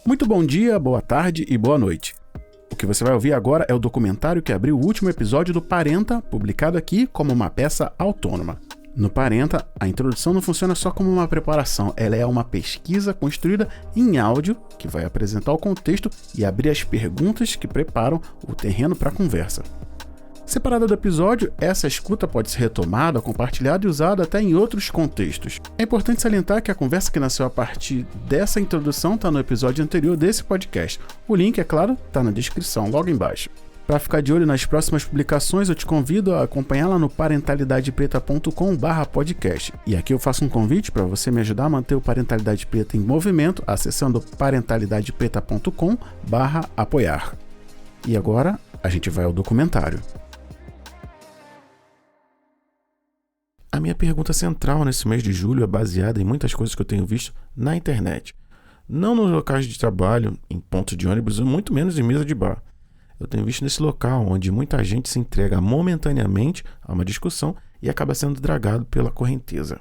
Muito bom dia, boa tarde e boa noite. O que você vai ouvir agora é o documentário que abriu o último episódio do Parenta, publicado aqui como uma peça autônoma. No Parenta, a introdução não funciona só como uma preparação, ela é uma pesquisa construída em áudio que vai apresentar o contexto e abrir as perguntas que preparam o terreno para a conversa. Separada do episódio, essa escuta pode ser retomada, compartilhada e usada até em outros contextos. É importante salientar que a conversa que nasceu a partir dessa introdução está no episódio anterior desse podcast. O link, é claro, está na descrição, logo embaixo. Para ficar de olho nas próximas publicações, eu te convido a acompanhar lá no parentalidadepreta.com/podcast. E aqui eu faço um convite para você me ajudar a manter o Parentalidade Preta em movimento, acessando parentalidadepreta.com/apoiar. E agora, a gente vai ao documentário. A minha pergunta central nesse mês de julho é baseada em muitas coisas que eu tenho visto na internet. Não nos locais de trabalho, em pontos de ônibus ou muito menos em mesa de bar. Eu tenho visto nesse local onde muita gente se entrega momentaneamente a uma discussão e acaba sendo dragado pela correnteza.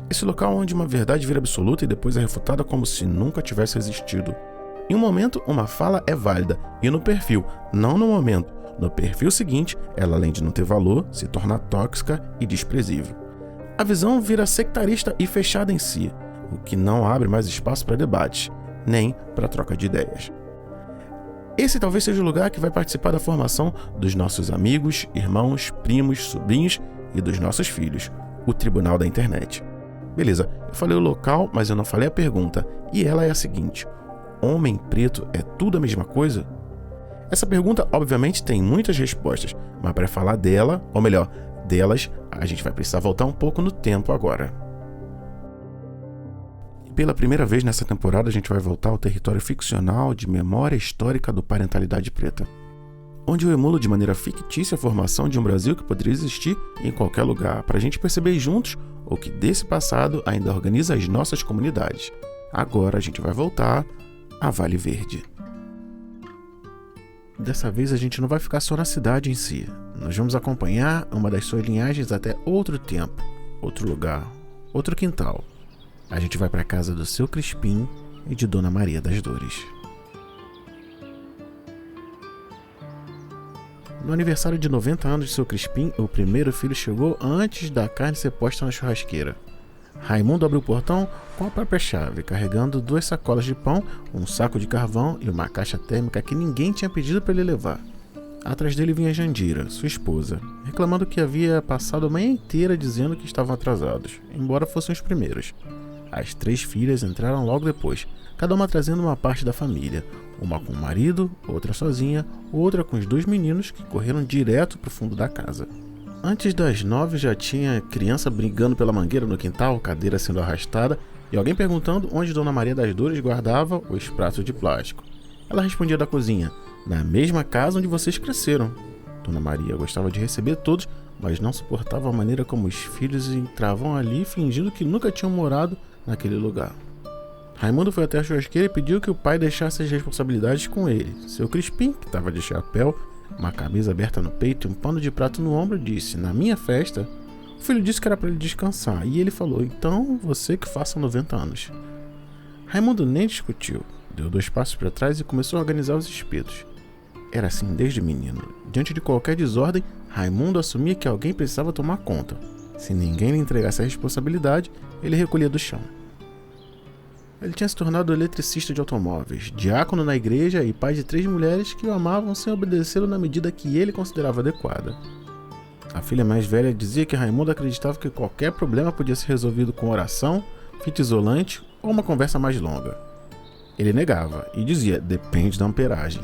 Esse local onde uma verdade vira absoluta e depois é refutada como se nunca tivesse existido. Em um momento, uma fala é válida, e no perfil, não no momento. No perfil seguinte, ela, além de não ter valor, se torna tóxica e desprezível. A visão vira sectarista e fechada em si, o que não abre mais espaço para debate, nem para troca de ideias. Esse talvez seja o lugar que vai participar da formação dos nossos amigos, irmãos, primos, sobrinhos e dos nossos filhos, o Tribunal da Internet. Beleza, eu falei o local, mas eu não falei a pergunta, e ela é a seguinte: homem preto é tudo a mesma coisa? Essa pergunta, obviamente, tem muitas respostas, mas para falar dela, ou melhor, delas, a gente vai precisar voltar um pouco no tempo agora. E pela primeira vez nessa temporada, a gente vai voltar ao território ficcional de memória histórica do Parentalidade Preta, onde eu emulo de maneira fictícia a formação de um Brasil que poderia existir em qualquer lugar, para a gente perceber juntos o que desse passado ainda organiza as nossas comunidades. Agora a gente vai voltar a Vale Verde. Dessa vez a gente não vai ficar só na cidade em si. Nós vamos acompanhar uma das suas linhagens até outro tempo, outro lugar, outro quintal. A gente vai para a casa do seu Crispim e de Dona Maria das Dores. No aniversário de 90 anos de seu Crispim, o primeiro filho chegou antes da carne ser posta na churrasqueira. Raimundo abriu o portão com a própria chave, carregando 2 sacolas de pão, um saco de carvão e uma caixa térmica que ninguém tinha pedido para ele levar. Atrás dele vinha Jandira, sua esposa, reclamando que havia passado a manhã inteira dizendo que estavam atrasados, embora fossem os primeiros. As 3 filhas entraram logo depois, cada uma trazendo uma parte da família, uma com o marido, outra sozinha, outra com os 2 meninos que correram direto para o fundo da casa. Antes das 9 já tinha criança brigando pela mangueira no quintal, cadeira sendo arrastada e alguém perguntando onde Dona Maria das Dores guardava os pratos de plástico. Ela respondia da cozinha: na mesma casa onde vocês cresceram. Dona Maria gostava de receber todos, mas não suportava a maneira como os filhos entravam ali fingindo que nunca tinham morado naquele lugar. Raimundo foi até a churrasqueira e pediu que o pai deixasse as responsabilidades com ele. Seu Crispim, que estava de chapéu, uma camisa aberta no peito e um pano de prato no ombro, disse: na minha festa. O filho disse que era para ele descansar, e ele falou: então você que faça 90 anos. Raimundo nem discutiu, deu 2 passos para trás e começou a organizar os espetos. Era assim desde menino. Diante de qualquer desordem, Raimundo assumia que alguém precisava tomar conta. Se ninguém lhe entregasse a responsabilidade, ele recolhia do chão. Ele tinha se tornado eletricista de automóveis, diácono na igreja e pai de 3 mulheres que o amavam sem obedecê-lo na medida que ele considerava adequada. A filha mais velha dizia que Raimundo acreditava que qualquer problema podia ser resolvido com oração, fita isolante ou uma conversa mais longa. Ele negava e dizia: depende da amperagem.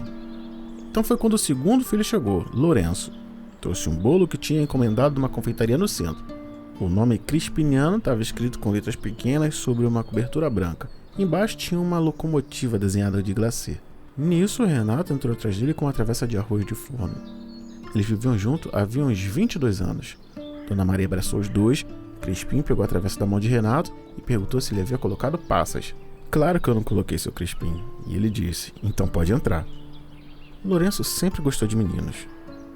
Então foi quando o segundo filho chegou, Lourenço. Trouxe um bolo que tinha encomendado de uma confeitaria no centro. O nome Crispiniano estava escrito com letras pequenas sobre uma cobertura branca. Embaixo tinha uma locomotiva desenhada de glacê. Nisso, Renato entrou atrás dele com uma travessa de arroz de forno. Eles viviam juntos havia uns 22 anos. Dona Maria abraçou os 2, Crispim pegou a travessa da mão de Renato e perguntou se ele havia colocado passas. Claro que eu não coloquei, seu Crispim. E ele disse: então pode entrar. Lourenço sempre gostou de meninos.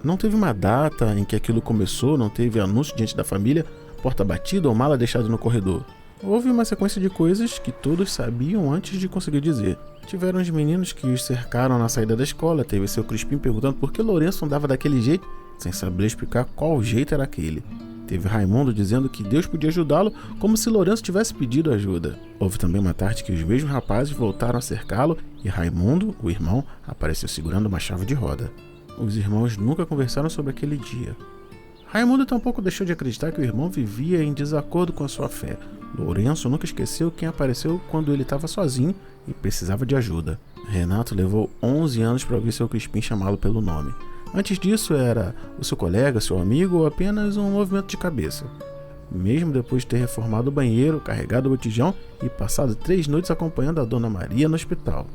Não teve uma data em que aquilo começou, não teve anúncio diante da família, porta batida ou mala deixada no corredor. Houve uma sequência de coisas que todos sabiam antes de conseguir dizer. Tiveram os meninos que os cercaram na saída da escola, teve seu Crispim perguntando por que Lourenço andava daquele jeito, sem saber explicar qual jeito era aquele. Teve Raimundo dizendo que Deus podia ajudá-lo, como se Lourenço tivesse pedido ajuda. Houve também uma tarde que os mesmos rapazes voltaram a cercá-lo e Raimundo, o irmão, apareceu segurando uma chave de roda. Os irmãos nunca conversaram sobre aquele dia. Raimundo tampouco deixou de acreditar que o irmão vivia em desacordo com a sua fé. Lourenço nunca esqueceu quem apareceu quando ele estava sozinho e precisava de ajuda. Renato levou 11 anos para ouvir seu Crispim chamá-lo pelo nome. Antes disso era o seu colega, seu amigo ou apenas um movimento de cabeça. Mesmo depois de ter reformado o banheiro, carregado o botijão e passado 3 noites acompanhando a Dona Maria no hospital.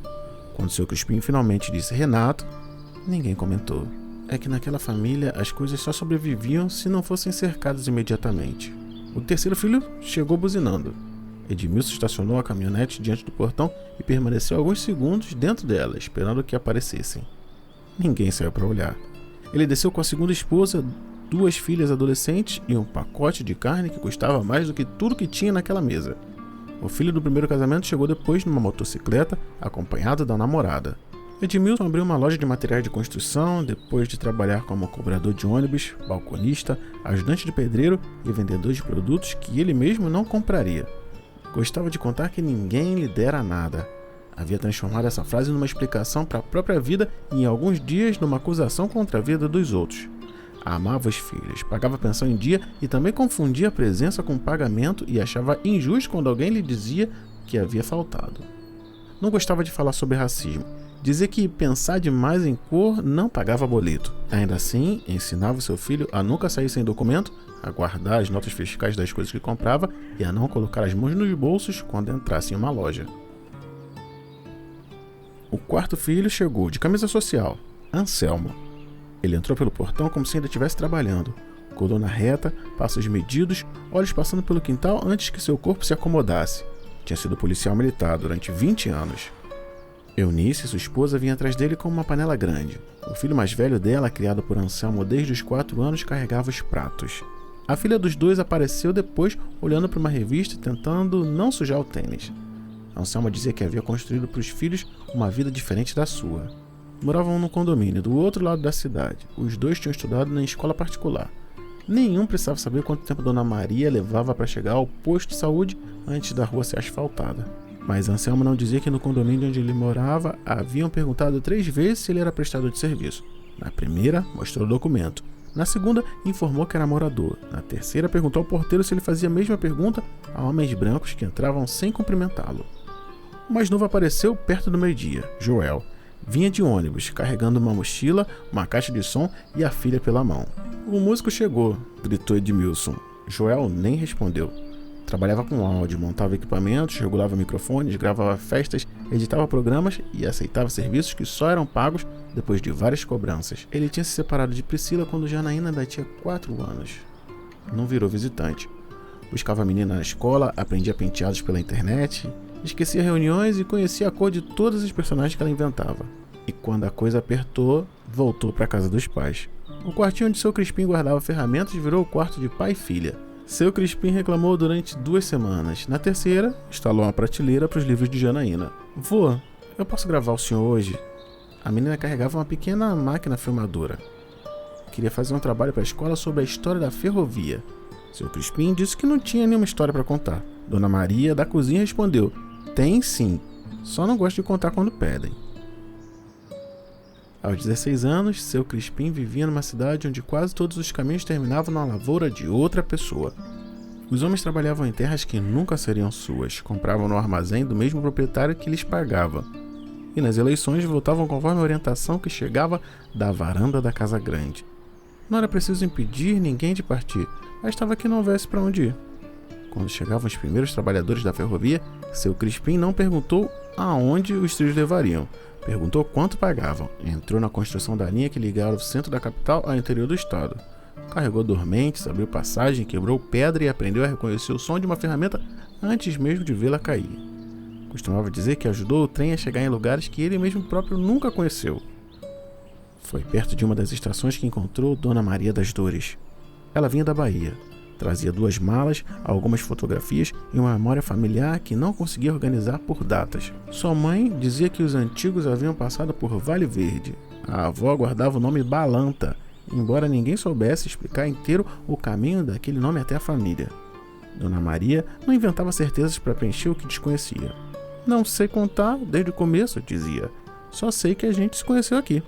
Quando seu Crispim finalmente disse Renato, ninguém comentou. É que naquela família as coisas só sobreviviam se não fossem cercadas imediatamente. O terceiro filho chegou buzinando. Edmilson estacionou a caminhonete diante do portão e permaneceu alguns segundos dentro dela, esperando que aparecessem. Ninguém saiu para olhar. Ele desceu com a segunda esposa, 2 filhas adolescentes e um pacote de carne que custava mais do que tudo que tinha naquela mesa. O filho do primeiro casamento chegou depois numa motocicleta, acompanhado da namorada. Edmilson abriu uma loja de materiais de construção, depois de trabalhar como cobrador de ônibus, balconista, ajudante de pedreiro e vendedor de produtos que ele mesmo não compraria. Gostava de contar que ninguém lhe dera nada. Havia transformado essa frase numa explicação para a própria vida e em alguns dias numa acusação contra a vida dos outros. Amava os filhos, pagava pensão em dia e também confundia a presença com pagamento e achava injusto quando alguém lhe dizia que havia faltado. Não gostava de falar sobre racismo. Dizia que pensar demais em cor não pagava boleto. Ainda assim, ensinava seu filho a nunca sair sem documento, a guardar as notas fiscais das coisas que comprava e a não colocar as mãos nos bolsos quando entrasse em uma loja. O quarto filho chegou de camisa social, Anselmo. Ele entrou pelo portão como se ainda estivesse trabalhando. Coluna reta, passos medidos, olhos passando pelo quintal antes que seu corpo se acomodasse. Tinha sido policial militar durante 20 anos. Eunice, sua esposa, vinha atrás dele com uma panela grande. O filho mais velho dela, criado por Anselmo desde os 4 anos, carregava os pratos. A filha dos dois apareceu depois, olhando para uma revista, tentando não sujar o tênis. Anselmo dizia que havia construído para os filhos uma vida diferente da sua. Moravam num condomínio do outro lado da cidade. Os dois tinham estudado na escola particular. Nenhum precisava saber quanto tempo Dona Maria levava para chegar ao posto de saúde antes da rua ser asfaltada. Mas Anselmo não dizia que no condomínio onde ele morava haviam perguntado 3 vezes se ele era prestador de serviço. Na primeira, mostrou o documento. Na segunda, informou que era morador. Na terceira, perguntou ao porteiro se ele fazia a mesma pergunta a homens brancos que entravam sem cumprimentá-lo. O mais novo apareceu perto do meio-dia, Joel. Vinha de ônibus, carregando uma mochila, uma caixa de som e a filha pela mão. O músico chegou, gritou Edmilson. Joel nem respondeu. Trabalhava com áudio, montava equipamentos, regulava microfones, gravava festas, editava programas e aceitava serviços que só eram pagos depois de várias cobranças. Ele tinha se separado de Priscila quando Janaína ainda tinha 4 anos. Não virou visitante. Buscava a menina na escola, aprendia penteados pela internet, esquecia reuniões e conhecia a cor de todos os personagens que ela inventava. E quando a coisa apertou, voltou para a casa dos pais. O quartinho onde seu Crispim guardava ferramentas virou o quarto de pai e filha. Seu Crispim reclamou durante 2 semanas. Na terceira, instalou uma prateleira para os livros de Janaína. Vô, eu posso gravar o senhor hoje? A menina carregava uma pequena máquina filmadora. Queria fazer um trabalho para a escola sobre a história da ferrovia. Seu Crispim disse que não tinha nenhuma história para contar. Dona Maria, da cozinha, respondeu: tem sim, só não gosto de contar quando pedem. Aos 16 anos, seu Crispim vivia numa cidade onde quase todos os caminhos terminavam na lavoura de outra pessoa. Os homens trabalhavam em terras que nunca seriam suas, compravam no armazém do mesmo proprietário que lhes pagava. E nas eleições votavam conforme a orientação que chegava da varanda da casa grande. Não era preciso impedir ninguém de partir, bastava que não houvesse para onde ir. Quando chegavam os primeiros trabalhadores da ferrovia, seu Crispim não perguntou aonde os trilhos levariam. Perguntou quanto pagavam. Entrou na construção da linha que ligava o centro da capital ao interior do estado. Carregou dormentes, abriu passagem, quebrou pedra e aprendeu a reconhecer o som de uma ferramenta antes mesmo de vê-la cair. Costumava dizer que ajudou o trem a chegar em lugares que ele mesmo próprio nunca conheceu. Foi perto de uma das estações que encontrou Dona Maria das Dores. Ela vinha da Bahia. Trazia 2 malas, algumas fotografias e uma memória familiar que não conseguia organizar por datas. Sua mãe dizia que os antigos haviam passado por Vale Verde. A avó guardava o nome Balanta, embora ninguém soubesse explicar inteiro o caminho daquele nome até a família. Dona Maria não inventava certezas para preencher o que desconhecia. Não sei contar desde o começo, dizia. Só sei que a gente se conheceu aqui.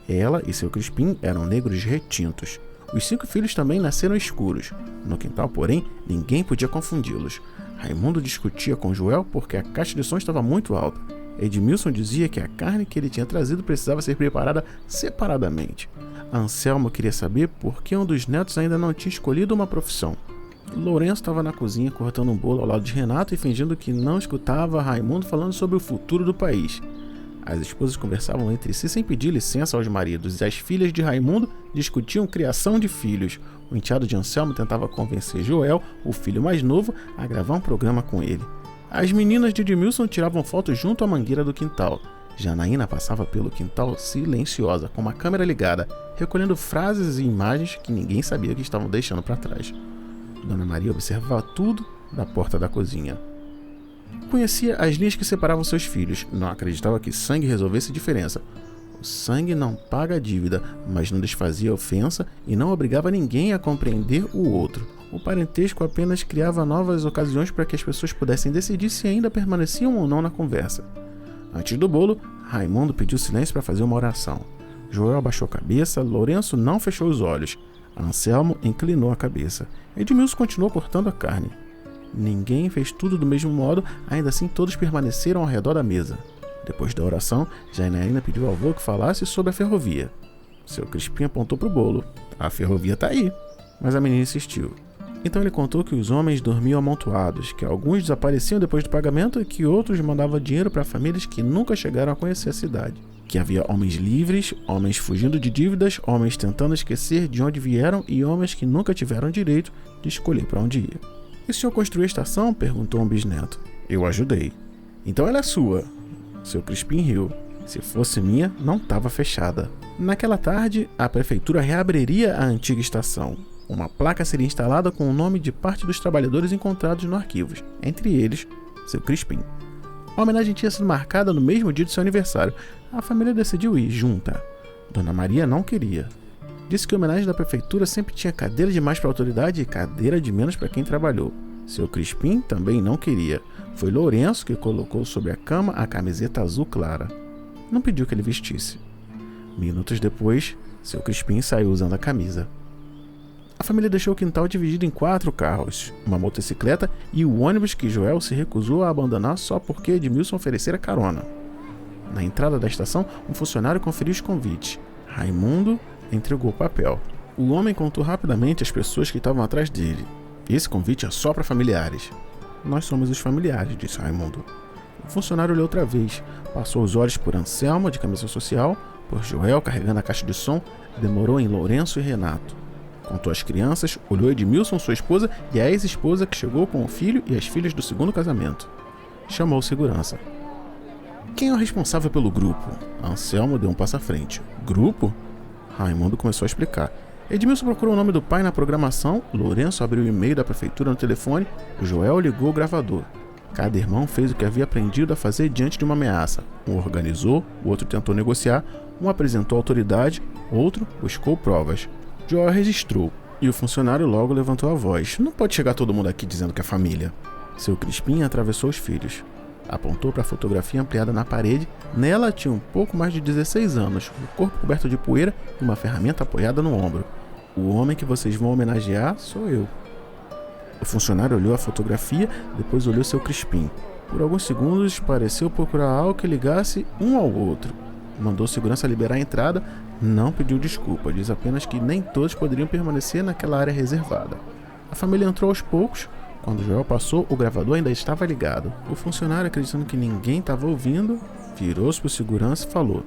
Ela e seu Crispim eram negros retintos. Os 5 filhos também nasceram escuros. No quintal, porém, ninguém podia confundi-los. Raimundo discutia com Joel porque a caixa de som estava muito alta. Edmilson dizia que a carne que ele tinha trazido precisava ser preparada separadamente. Anselmo queria saber por que um dos netos ainda não tinha escolhido uma profissão. Lourenço estava na cozinha cortando um bolo ao lado de Renato e fingindo que não escutava Raimundo falando sobre o futuro do país. As esposas conversavam entre si sem pedir licença aos maridos e as filhas de Raimundo discutiam criação de filhos. O enteado de Anselmo tentava convencer Joel, o filho mais novo, a gravar um programa com ele. As meninas de Edmilson tiravam fotos junto à mangueira do quintal. Janaína passava pelo quintal silenciosa, com uma câmera ligada, recolhendo frases e imagens que ninguém sabia que estavam deixando para trás. Dona Maria observava tudo da porta da cozinha. Conhecia as linhas que separavam seus filhos. Não acreditava que sangue resolvesse diferença. O sangue não paga a dívida, mas não desfazia ofensa e não obrigava ninguém a compreender o outro. O parentesco apenas criava novas ocasiões para que as pessoas pudessem decidir se ainda permaneciam ou não na conversa. Antes do bolo, Raimundo pediu silêncio para fazer uma oração. Joel abaixou a cabeça, Lourenço não fechou os olhos. Anselmo inclinou a cabeça. Edmilson continuou cortando a carne. Ninguém fez tudo do mesmo modo, ainda assim todos permaneceram ao redor da mesa. Depois da oração, Janaína pediu ao avô que falasse sobre a ferrovia. Seu Crispim apontou para o bolo. A ferrovia está aí. Mas a menina insistiu. Então ele contou que os homens dormiam amontoados, que alguns desapareciam depois do pagamento e que outros mandavam dinheiro para famílias que nunca chegaram a conhecer a cidade. Que havia homens livres, homens fugindo de dívidas, homens tentando esquecer de onde vieram e homens que nunca tiveram direito de escolher para onde ir. E o senhor construiu a estação? Perguntou um bisneto. Eu ajudei. Então ela é sua. Seu Crispim riu. Se fosse minha, não estava fechada. Naquela tarde, a prefeitura reabriria a antiga estação. Uma placa seria instalada com o nome de parte dos trabalhadores encontrados no arquivo, entre eles, seu Crispim. A homenagem tinha sido marcada no mesmo dia de seu aniversário. A família decidiu ir junta. Dona Maria não queria. Disse que a homenagem da prefeitura sempre tinha cadeira demais para a autoridade e cadeira de menos para quem trabalhou. Seu Crispim também não queria. Foi Lourenço que colocou sobre a cama a camiseta azul clara. Não pediu que ele vestisse. Minutos depois, seu Crispim saiu usando a camisa. A família deixou o quintal dividido em 4 carros, uma motocicleta e o ônibus que Joel se recusou a abandonar só porque Edmilson oferecera carona. Na entrada da estação, um funcionário conferiu os convites. Raimundo entregou o papel. O homem contou rapidamente as pessoas que estavam atrás dele. Esse convite é só para familiares. Nós somos os familiares, disse Raimundo. O funcionário olhou outra vez, passou os olhos por Anselmo, de camisa social, por Joel, carregando a caixa de som, demorou em Lourenço e Renato. Contou as crianças, olhou Edmilson, sua esposa, e a ex-esposa que chegou com o filho e as filhas do segundo casamento. Chamou o segurança. Quem é o responsável pelo grupo? Anselmo deu um passo à frente. Grupo? Raimundo começou a explicar. Edmilson procurou o nome do pai na programação, Lourenço abriu o e-mail da prefeitura no telefone, o Joel ligou o gravador. Cada irmão fez o que havia aprendido a fazer diante de uma ameaça. Um organizou, o outro tentou negociar, um apresentou autoridade, outro buscou provas. Joel registrou, e o funcionário logo levantou a voz. Não pode chegar todo mundo aqui dizendo que é família. Seu Crispim atravessou os filhos. Apontou para a fotografia ampliada na parede. Nela tinha um pouco mais de 16 anos, o corpo coberto de poeira e uma ferramenta apoiada no ombro. O homem que vocês vão homenagear sou eu. O funcionário olhou a fotografia, depois olhou seu Crispim. Por alguns segundos pareceu procurar algo que ligasse um ao outro. Mandou segurança liberar a entrada, não pediu desculpa, diz apenas que nem todos poderiam permanecer naquela área reservada. A família entrou aos poucos. Quando Joel passou, o gravador ainda estava ligado. O funcionário, acreditando que ninguém estava ouvindo, virou-se para o segurança e falou: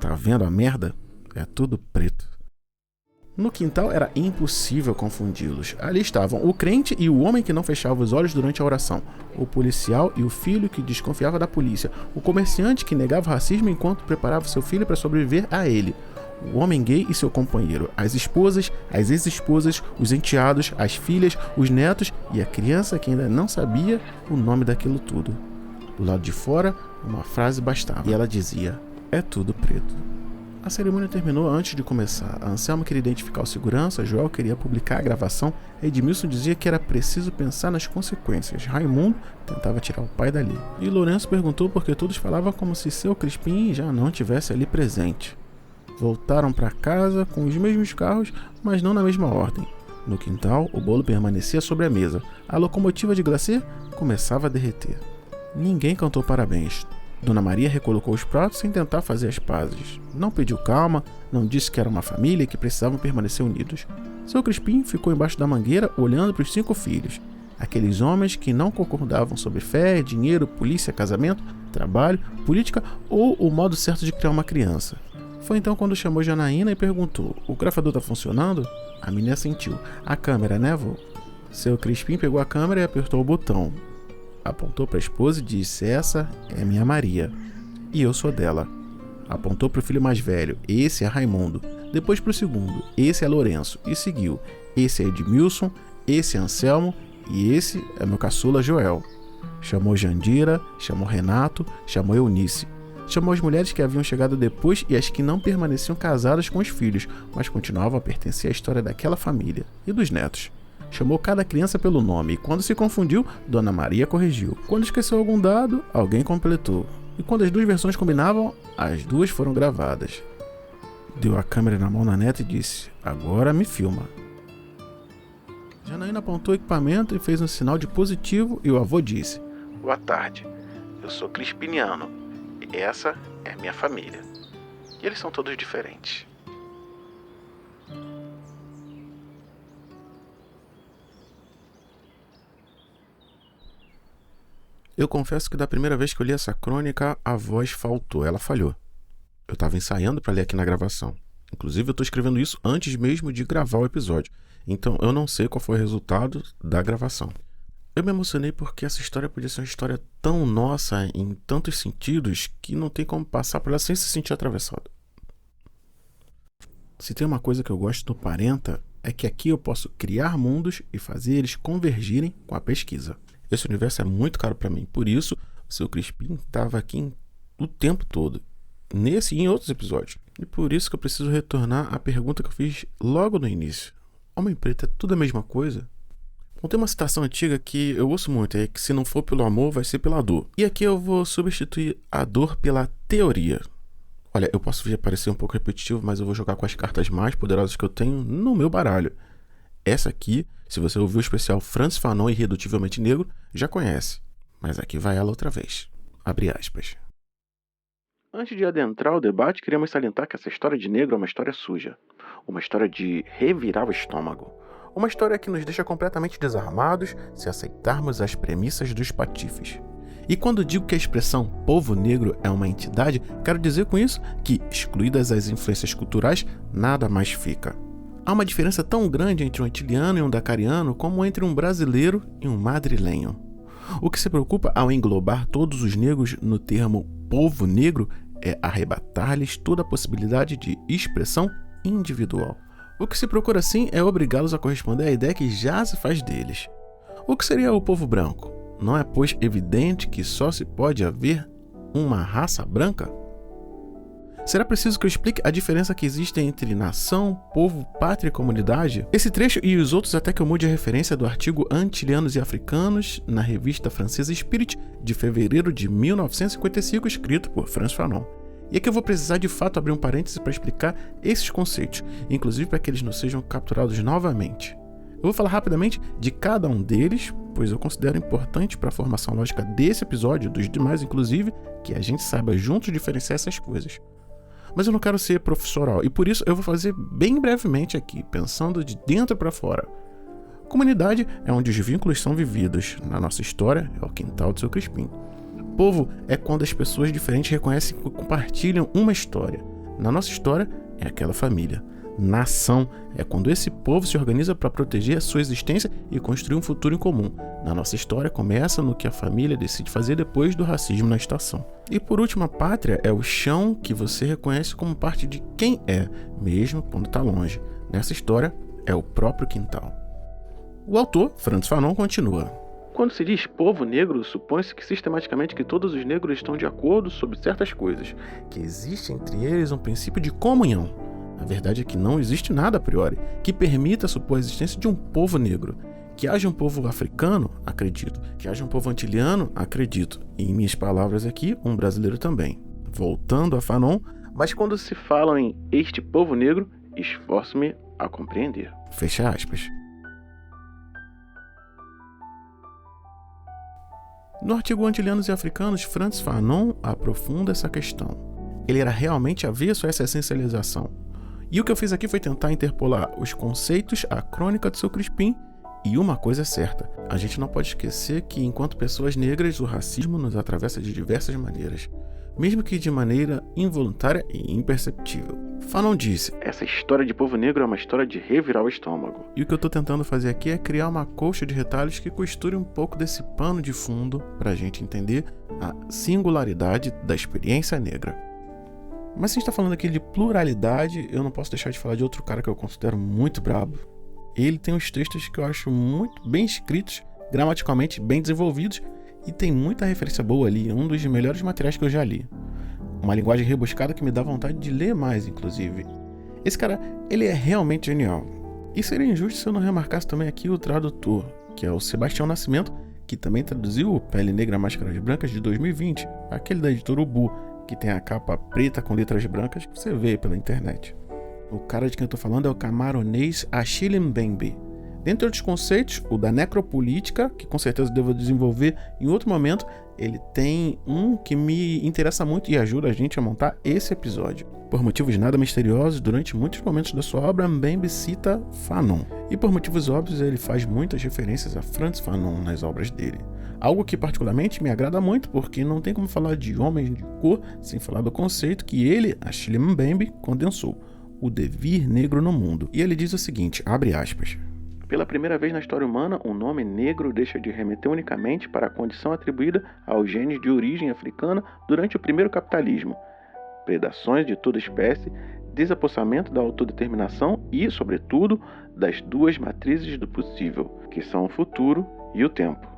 Tá vendo a merda? É tudo preto. No quintal era impossível confundi-los. Ali estavam o crente e o homem que não fechava os olhos durante a oração, o policial e o filho que desconfiava da polícia, o comerciante que negava o racismo enquanto preparava seu filho para sobreviver a ele, o homem gay e seu companheiro, as esposas, as ex-esposas, os enteados, as filhas, os netos e a criança que ainda não sabia o nome daquilo tudo. Do lado de fora, uma frase bastava, e ela dizia: é tudo preto. A cerimônia terminou antes de começar. A Anselmo queria identificar o segurança, Joel queria publicar a gravação, Edmilson dizia que era preciso pensar nas consequências. Raimundo tentava tirar o pai dali. E Lourenço perguntou porque todos falavam como se seu Crispim já não tivesse ali presente. Voltaram para casa com os mesmos carros, mas não na mesma ordem. No quintal, o bolo permanecia sobre a mesa. A locomotiva de glacê começava a derreter. Ninguém cantou parabéns. Dona Maria recolocou os pratos sem tentar fazer as pazes. Não pediu calma, não disse que era uma família e que precisavam permanecer unidos. Seu Crispim ficou embaixo da mangueira olhando para os 5 filhos. Aqueles homens que não concordavam sobre fé, dinheiro, polícia, casamento, trabalho, política ou o modo certo de criar uma criança. Foi então quando chamou Janaína e perguntou: o gravador tá funcionando? A menina assentiu. A câmera, né, vô? Seu Crispim pegou a câmera e apertou o botão. Apontou para a esposa e disse: essa é minha Maria. E eu sou dela. Apontou para o filho mais velho: esse é Raimundo. Depois para o segundo: esse é Lourenço. E seguiu: esse é Edmilson, esse é Anselmo e esse é meu caçula Joel. Chamou Jandira, chamou Renato, chamou Eunice. Chamou as mulheres que haviam chegado depois e as que não permaneciam casadas com os filhos, mas continuavam a pertencer à história daquela família e dos netos. Chamou cada criança pelo nome e quando se confundiu, Dona Maria corrigiu. Quando esqueceu algum dado, alguém completou. E quando as 2 versões combinavam, as 2 foram gravadas. Deu a câmera na mão da neta e disse: agora me filma. Janaína apontou o equipamento e fez um sinal de positivo e o avô disse: boa tarde, eu sou crispiniano e essa é a minha família. E eles são todos diferentes. Eu confesso que da primeira vez que eu li essa crônica, a voz faltou, ela falhou. Eu estava ensaiando para ler aqui na gravação. Inclusive eu estou escrevendo isso antes mesmo de gravar o episódio. Então eu não sei qual foi o resultado da gravação. Eu me emocionei porque essa história podia ser uma história tão nossa em tantos sentidos que não tem como passar por ela sem se sentir atravessado. Se tem uma coisa que eu gosto do Parenta, é que aqui eu posso criar mundos e fazer eles convergirem com a pesquisa. Esse universo é muito caro para mim, por isso o seu Crispim estava aqui o tempo todo, nesse e em outros episódios. E por isso que eu preciso retornar à pergunta que eu fiz logo no início. Homem preto é tudo a mesma coisa? Bom, tem uma citação antiga que eu ouço muito, é que se não for pelo amor, vai ser pela dor. E aqui eu vou substituir a dor pela teoria. Olha, eu posso parecer um pouco repetitivo, mas eu vou jogar com as cartas mais poderosas que eu tenho no meu baralho. Essa aqui, se você ouviu o especial Francis Fanon Irredutivelmente Negro, já conhece. Mas aqui vai ela outra vez. Abre aspas. Antes de adentrar o debate, queremos salientar que essa história de negro é uma história suja. Uma história de revirar o estômago. Uma história que nos deixa completamente desarmados se aceitarmos as premissas dos patifes. E quando digo que a expressão povo negro é uma entidade, quero dizer com isso que, excluídas as influências culturais, nada mais fica. Há uma diferença tão grande entre um antiliano e um dacariano como entre um brasileiro e um madrilenho. O que se preocupa ao englobar todos os negros no termo povo negro é arrebatar-lhes toda a possibilidade de expressão individual. O que se procura assim é obrigá-los a corresponder à ideia que já se faz deles. O que seria o povo branco? Não é, pois, evidente que só se pode haver uma raça branca? Será preciso que eu explique a diferença que existe entre nação, povo, pátria e comunidade? Esse trecho e os outros até que eu mude a referência do artigo Antilianos e Africanos na revista francesa Spirit de fevereiro de 1955, escrito por Francis Fanon. E aqui eu vou precisar de fato abrir um parêntese para explicar esses conceitos, inclusive para que eles não sejam capturados novamente. Eu vou falar rapidamente de cada um deles, pois eu considero importante para a formação lógica desse episódio, dos demais inclusive, que a gente saiba juntos diferenciar essas coisas. Mas eu não quero ser professoral e por isso eu vou fazer bem brevemente aqui, pensando de dentro para fora. Comunidade é onde os vínculos são vividos. Na nossa história, é o quintal do seu Crispim. Povo é quando as pessoas diferentes reconhecem e compartilham uma história. Na nossa história, é aquela família. Nação é quando esse povo se organiza para proteger a sua existência e construir um futuro em comum. Na nossa história, começa no que a família decide fazer depois do racismo na estação. E por último, a pátria é o chão que você reconhece como parte de quem é, mesmo quando está longe. Nessa história, é o próprio quintal. O autor, Frantz Fanon, continua. Quando se diz povo negro, supõe-se que sistematicamente que todos os negros estão de acordo sobre certas coisas, que existe entre eles um princípio de comunhão. A verdade é que não existe nada a priori que permita supor a existência de um povo negro. Que haja um povo africano, acredito. Que haja um povo antiliano, acredito. E em minhas palavras aqui, um brasileiro também. Voltando a Fanon, mas quando se fala em este povo negro, esforço-me a compreender. Fecha aspas. No artigo Antilianos e Africanos, Frantz Fanon aprofunda essa questão. Ele era realmente avesso a essa essencialização. E o que eu fiz aqui foi tentar interpolar os conceitos à crônica de Seu Crispim. E uma coisa é certa, a gente não pode esquecer que, enquanto pessoas negras, o racismo nos atravessa de diversas maneiras, mesmo que de maneira involuntária e imperceptível. Fanon disse, essa história de povo negro é uma história de revirar o estômago. E o que eu estou tentando fazer aqui é criar uma colcha de retalhos que costure um pouco desse pano de fundo para a gente entender a singularidade da experiência negra. Mas se a gente está falando aqui de pluralidade, eu não posso deixar de falar de outro cara que eu considero muito brabo. Ele tem uns textos que eu acho muito bem escritos, gramaticalmente bem desenvolvidos, e tem muita referência boa ali, um dos melhores materiais que eu já li. Uma linguagem rebuscada que me dá vontade de ler mais, inclusive. Esse cara, ele é realmente genial. E seria injusto se eu não remarcasse também aqui o tradutor, que é o Sebastião Nascimento, que também traduziu Pele Negra Máscaras Brancas de 2020, aquele da editora Ubu, que tem a capa preta com letras brancas que você vê pela internet. O cara de quem eu tô falando é o camaronês Achille Mbembe. Dentre outros conceitos, o da necropolítica, que com certeza devo desenvolver em outro momento, ele tem um que me interessa muito e ajuda a gente a montar esse episódio. Por motivos nada misteriosos, durante muitos momentos da sua obra, Mbembe cita Fanon. E por motivos óbvios, ele faz muitas referências a Frantz Fanon nas obras dele. Algo que particularmente me agrada muito, porque não tem como falar de homens de cor sem falar do conceito que ele, Achille Mbembe, condensou, o devir negro no mundo. E ele diz o seguinte, abre aspas, pela primeira vez na história humana, o nome negro deixa de remeter unicamente para a condição atribuída aos genes de origem africana durante o primeiro capitalismo. Predações de toda espécie, desapossamento da autodeterminação e, sobretudo, das duas matrizes do possível, que são o futuro e o tempo.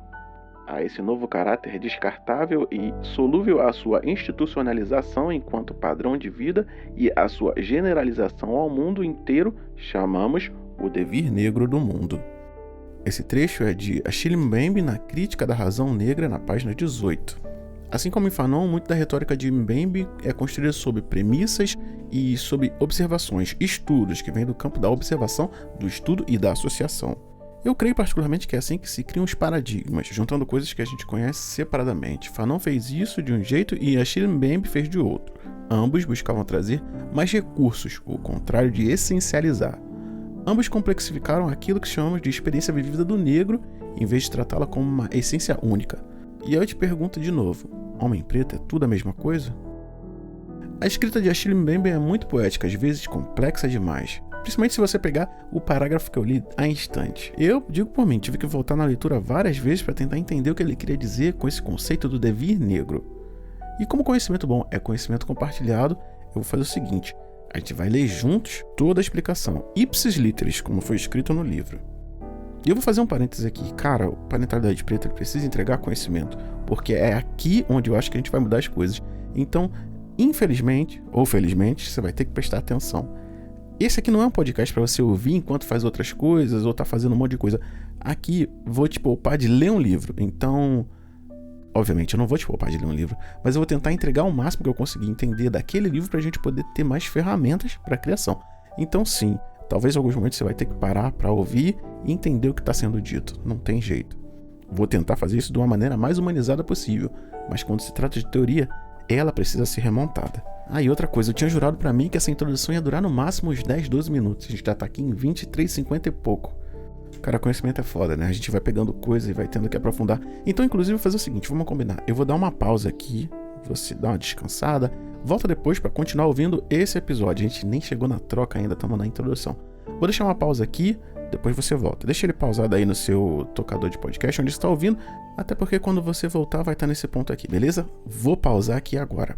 A esse novo caráter descartável e solúvel à sua institucionalização enquanto padrão de vida e à sua generalização ao mundo inteiro, chamamos o devir negro do mundo. Esse trecho é de Achille Mbembe na Crítica da Razão Negra, na página 18. Assim como em Fanon, muito da retórica de Mbembe é construída sobre premissas e sobre observações, estudos que vêm do campo da observação, do estudo e da associação. Eu creio particularmente que é assim que se criam os paradigmas, juntando coisas que a gente conhece separadamente. Fanon fez isso de um jeito e Achille Mbembe fez de outro. Ambos buscavam trazer mais recursos, o contrário de essencializar. Ambos complexificaram aquilo que chamamos de experiência vivida do negro, em vez de tratá-la como uma essência única. E eu te pergunto de novo, homem preto é tudo a mesma coisa? A escrita de Achille Mbembe é muito poética, às vezes complexa demais. Principalmente se você pegar o parágrafo que eu li há instantes. Eu digo por mim, tive que voltar na leitura várias vezes para tentar entender o que ele queria dizer com esse conceito do devir negro. E como conhecimento bom é conhecimento compartilhado, eu vou fazer o seguinte, a gente vai ler juntos toda a explicação, ipsis literis, como foi escrito no livro. E eu vou fazer um parênteses aqui, cara, o Parentalidade Preta ele precisa entregar conhecimento, porque é aqui onde eu acho que a gente vai mudar as coisas. Então, infelizmente, ou felizmente, você vai ter que prestar atenção. Esse aqui não é um podcast para você ouvir enquanto faz outras coisas ou tá fazendo um monte de coisa. Aqui vou te poupar de ler um livro. Então, obviamente eu não vou te poupar de ler um livro, mas eu vou tentar entregar o máximo que eu conseguir entender daquele livro pra gente poder ter mais ferramentas para criação. Então sim, talvez em alguns momentos você vai ter que parar para ouvir e entender o que está sendo dito. Não tem jeito. Vou tentar fazer isso de uma maneira mais humanizada possível, mas quando se trata de teoria, ela precisa ser remontada. Ah, e outra coisa, eu tinha jurado pra mim que essa introdução ia durar no máximo uns 10, 12 minutos. A gente já tá aqui em 23, 50 e pouco. Cara, conhecimento é foda, né? A gente vai pegando coisa e vai tendo que aprofundar. Então, inclusive, eu vou fazer o seguinte, vamos combinar. Eu vou dar uma pausa aqui, você dar uma descansada, volta depois para continuar ouvindo esse episódio. A gente nem chegou na troca ainda, estamos na introdução. Vou deixar uma pausa aqui, depois você volta. Deixa ele pausado aí no seu tocador de podcast, onde você está ouvindo, até porque quando você voltar vai estar nesse ponto aqui, beleza? Vou pausar aqui agora.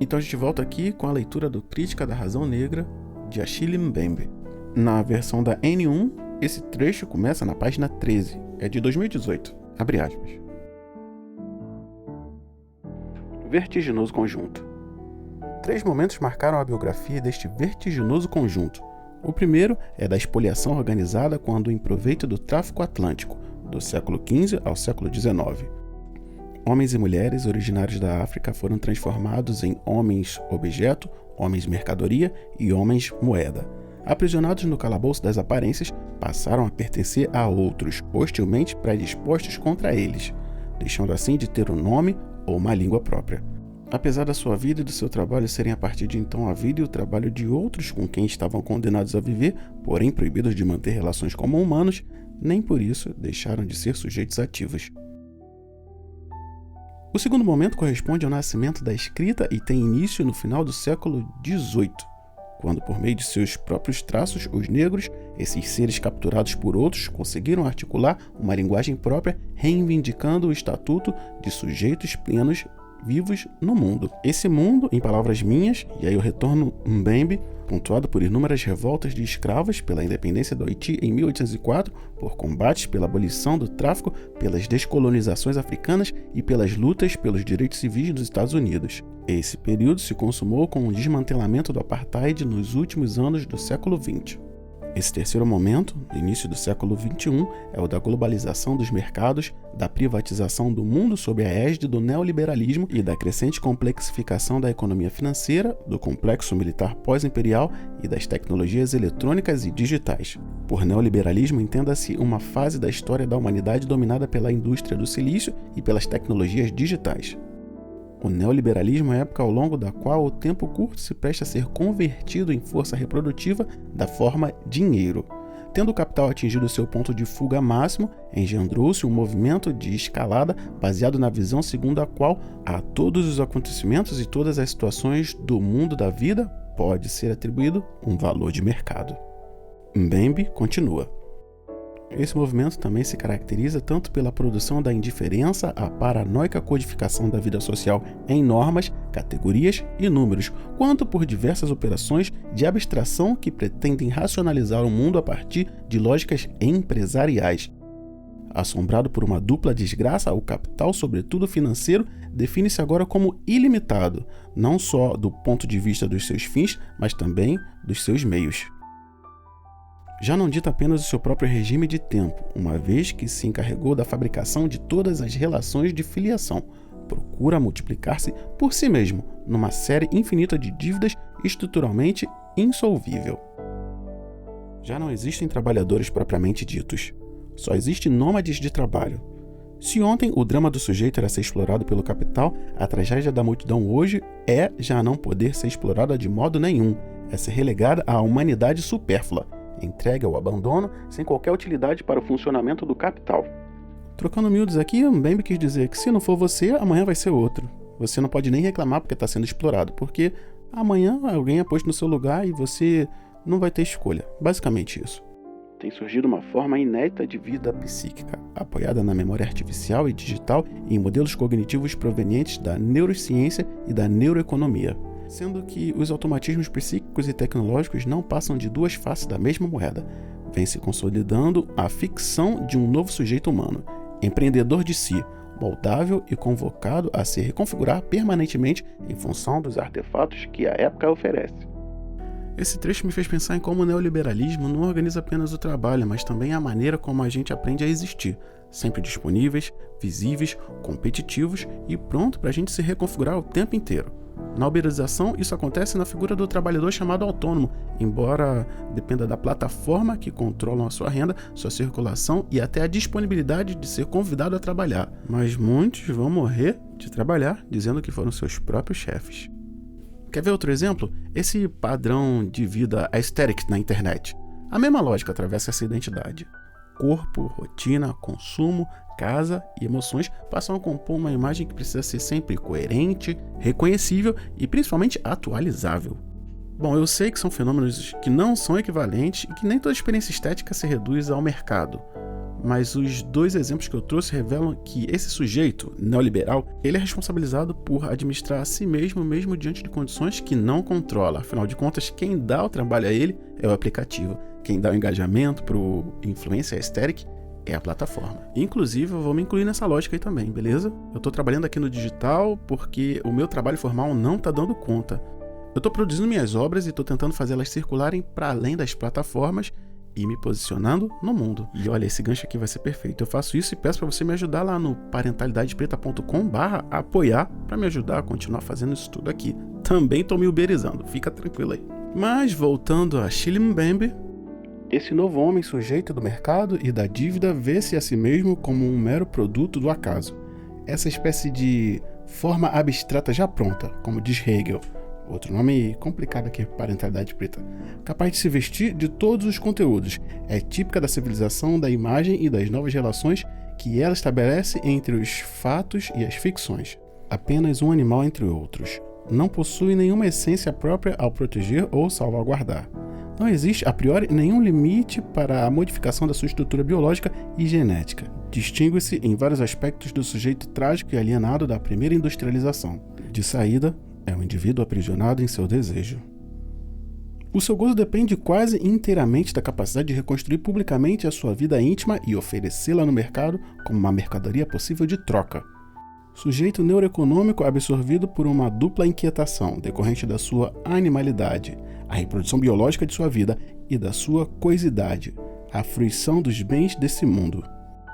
Então a gente volta aqui com a leitura do Crítica da Razão Negra, de Achille Mbembe. Na versão da N1, esse trecho começa na página 13, é de 2018. Abre aspas. Vertiginoso conjunto. 3 momentos marcaram a biografia deste vertiginoso conjunto. O primeiro é da expoliação organizada quando em proveito do tráfico atlântico, do século XV ao século XIX. Homens e mulheres originários da África foram transformados em homens-objeto, homens-mercadoria e homens-moeda. Aprisionados no calabouço das aparências, passaram a pertencer a outros, hostilmente predispostos contra eles, deixando assim de ter um nome ou uma língua própria. Apesar da sua vida e do seu trabalho serem a partir de então a vida e o trabalho de outros com quem estavam condenados a viver, porém proibidos de manter relações como humanos, nem por isso deixaram de ser sujeitos ativos. O segundo momento corresponde ao nascimento da escrita e tem início no final do século XVIII, quando, por meio de seus próprios traços, os negros, esses seres capturados por outros, conseguiram articular uma linguagem própria, reivindicando o estatuto de sujeitos plenos vivos no mundo. Esse mundo, em palavras minhas, e aí eu retorno Mbembe, pontuado por inúmeras revoltas de escravos, pela independência do Haiti em 1804, por combates pela abolição do tráfico, pelas descolonizações africanas e pelas lutas pelos direitos civis nos Estados Unidos. Esse período se consumou com o desmantelamento do apartheid nos últimos anos do século XX. Esse terceiro momento, no início do século XXI, é o da globalização dos mercados, da privatização do mundo sob a égide do neoliberalismo e da crescente complexificação da economia financeira, do complexo militar pós-imperial e das tecnologias eletrônicas e digitais. Por neoliberalismo, entenda-se uma fase da história da humanidade dominada pela indústria do silício e pelas tecnologias digitais. O neoliberalismo é a época ao longo da qual o tempo curto se presta a ser convertido em força reprodutiva da forma dinheiro. Tendo o capital atingido seu ponto de fuga máximo, engendrou-se um movimento de escalada baseado na visão segundo a qual a todos os acontecimentos e todas as situações do mundo da vida pode ser atribuído um valor de mercado. Mbembe continua. Esse movimento também se caracteriza tanto pela produção da indiferença à paranoica codificação da vida social em normas, categorias e números, quanto por diversas operações de abstração que pretendem racionalizar o mundo a partir de lógicas empresariais. Assombrado por uma dupla desgraça, o capital, sobretudo financeiro, define-se agora como ilimitado, não só do ponto de vista dos seus fins, mas também dos seus meios. Já não dita apenas o seu próprio regime de tempo, uma vez que se encarregou da fabricação de todas as relações de filiação, procura multiplicar-se por si mesmo, numa série infinita de dívidas estruturalmente insolvível. Já não existem trabalhadores propriamente ditos, só existem nômades de trabalho. Se ontem o drama do sujeito era ser explorado pelo capital, a tragédia da multidão hoje é já não poder ser explorada de modo nenhum, é ser relegada à humanidade supérflua, entregue ao abandono sem qualquer utilidade para o funcionamento do capital. Trocando miúdos aqui, Mbembe quis dizer que se não for você, amanhã vai ser outro. Você não pode nem reclamar porque está sendo explorado, porque amanhã alguém é posto no seu lugar e você não vai ter escolha. Basicamente isso. Tem surgido uma forma inédita de vida psíquica, apoiada na memória artificial e digital e em modelos cognitivos provenientes da neurociência e da neuroeconomia. Sendo que os automatismos psíquicos e tecnológicos não passam de duas faces da mesma moeda. Vem se consolidando a ficção de um novo sujeito humano, empreendedor de si, moldável e convocado a se reconfigurar permanentemente em função dos artefatos que a época oferece. Esse trecho me fez pensar em como o neoliberalismo não organiza apenas o trabalho, mas também a maneira como a gente aprende a existir, sempre disponíveis, visíveis, competitivos e pronto para a gente se reconfigurar o tempo inteiro. Na uberização, isso acontece na figura do trabalhador chamado autônomo, embora dependa da plataforma que controlam a sua renda, sua circulação e até a disponibilidade de ser convidado a trabalhar. Mas muitos vão morrer de trabalhar dizendo que foram seus próprios chefes. Quer ver outro exemplo? Esse padrão de vida aesthetic na internet. A mesma lógica atravessa essa identidade. corpo, rotina, consumo, casa e emoções passam a compor uma imagem que precisa ser sempre coerente, reconhecível e principalmente atualizável. Bom, eu sei que são fenômenos que não são equivalentes e que nem toda experiência estética se reduz ao mercado. Mas os dois exemplos que eu trouxe revelam que esse sujeito neoliberal, ele é responsabilizado por administrar a si mesmo diante de condições que não controla. Afinal de contas, quem dá o trabalho a ele é o aplicativo. Quem dá o engajamento para o influencer aesthetic é a plataforma. Inclusive, eu vou me incluir nessa lógica aí também, beleza? Eu estou trabalhando aqui no digital porque o meu trabalho formal não está dando conta. Eu estou produzindo minhas obras e estou tentando fazer elas circularem para além das plataformas e me posicionando no mundo. E olha, esse gancho aqui vai ser perfeito. Eu faço isso e peço para você me ajudar lá no parentalidadespreta.com/apoiar para me ajudar a continuar fazendo isso tudo aqui. Também estou me uberizando, fica tranquilo aí. Mas voltando a Chile Mbembe, esse novo homem sujeito do mercado e da dívida vê-se a si mesmo como um mero produto do acaso. Essa espécie de forma abstrata já pronta, como diz Hegel. Outro nome complicado aqui, parentalidade preta. Capaz de se vestir de todos os conteúdos. É típica da civilização da imagem e das novas relações que ela estabelece entre os fatos e as ficções. Apenas um animal entre outros. Não possui nenhuma essência própria ao proteger ou salvaguardar. Não existe, a priori, nenhum limite para a modificação da sua estrutura biológica e genética. Distingue-se em vários aspectos do sujeito trágico e alienado da primeira industrialização. De saída, é um indivíduo aprisionado em seu desejo. O seu gozo depende quase inteiramente da capacidade de reconstruir publicamente a sua vida íntima e oferecê-la no mercado como uma mercadoria possível de troca. Sujeito neuroeconômico absorvido por uma dupla inquietação decorrente da sua animalidade, a reprodução biológica de sua vida e da sua coisidade, a fruição dos bens desse mundo.